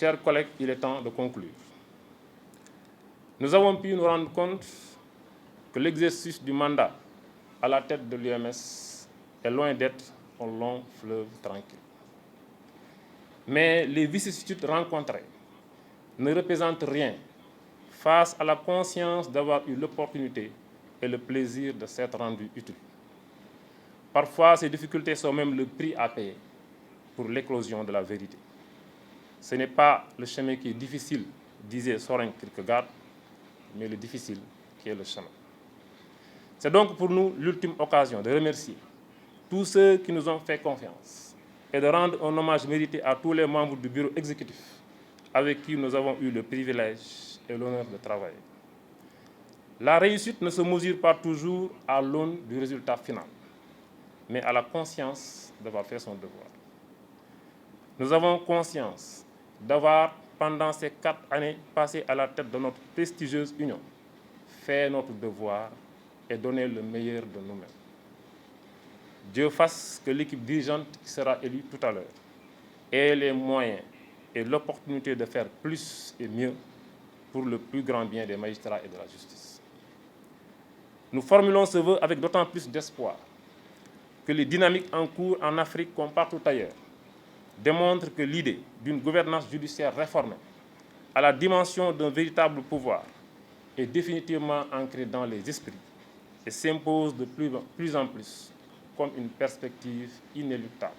chers collègues, il est temps de conclure. Nous avons pu nous rendre compte que l'exercice du mandat à la tête de l'UMS est loin d'être un long fleuve tranquille. Mais les vicissitudes rencontrées ne représentent rien face à la conscience d'avoir eu l'opportunité et le plaisir de s'être rendu utile. Parfois, ces difficultés sont même le prix à payer pour l'éclosion de la vérité. Ce n'est pas le chemin qui est difficile, disait Søren Kierkegaard, mais le difficile qui est le chemin. C'est donc pour nous l'ultime occasion de remercier tous ceux qui nous ont fait confiance et de rendre un hommage mérité à tous les membres du bureau exécutif avec qui nous avons eu le privilège et l'honneur de travailler. La réussite ne se mesure pas toujours à l'aune du résultat final, mais à la conscience d'avoir fait son devoir. Nous avons conscience d'avoir, pendant ces 4 années passées à la tête de notre prestigieuse union, fait notre devoir et donné le meilleur de nous-mêmes. Dieu fasse que l'équipe dirigeante qui sera élue tout à l'heure ait les moyens et l'opportunité de faire plus et mieux pour le plus grand bien des magistrats et de la justice. Nous formulons ce vœu avec d'autant plus d'espoir que les dynamiques en cours en Afrique comme partout ailleurs démontrent que l'idée d'une gouvernance judiciaire réformée à la dimension d'un véritable pouvoir est définitivement ancrée dans les esprits et s'impose de plus en plus comme une perspective inéluctable.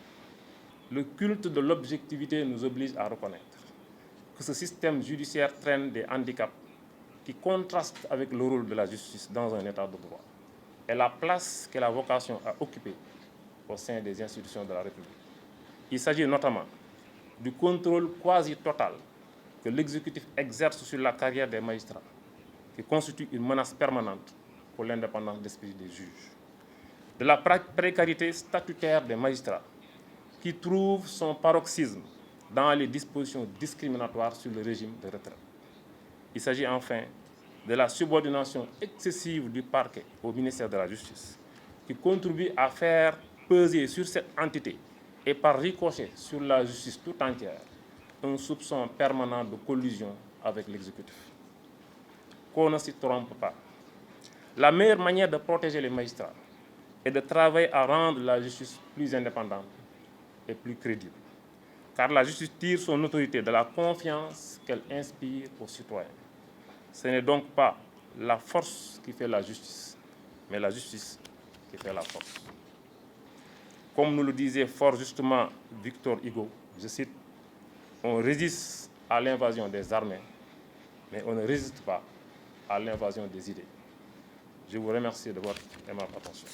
Le culte de l'objectivité nous oblige à reconnaître que ce système judiciaire traîne des handicaps qui contrastent avec le rôle de la justice dans un état de droit et la place qu'elle a vocation à occuper au sein des institutions de la République. Il s'agit notamment du contrôle quasi total que l'exécutif exerce sur la carrière des magistrats, qui constitue une menace permanente pour l'indépendance d'esprit des juges, de la précarité statutaire des magistrats, qui trouve son paroxysme dans les dispositions discriminatoires sur le régime de retraite. Il s'agit enfin de la subordination excessive du parquet au ministère de la Justice, qui contribue à faire peser sur cette entité et par ricochet sur la justice tout entière un soupçon permanent de collusion avec l'exécutif. Qu'on ne s'y trompe pas. La meilleure manière de protéger les magistrats est de travailler à rendre la justice plus indépendante et plus crédible. Car la justice tire son autorité de la confiance qu'elle inspire aux citoyens. Ce n'est donc pas la force qui fait la justice, mais la justice qui fait la force. Comme nous le disait fort justement Victor Hugo, je cite, « On résiste à l'invasion des armées, mais on ne résiste pas à l'invasion des idées ». Je vous remercie de votre aimable attention.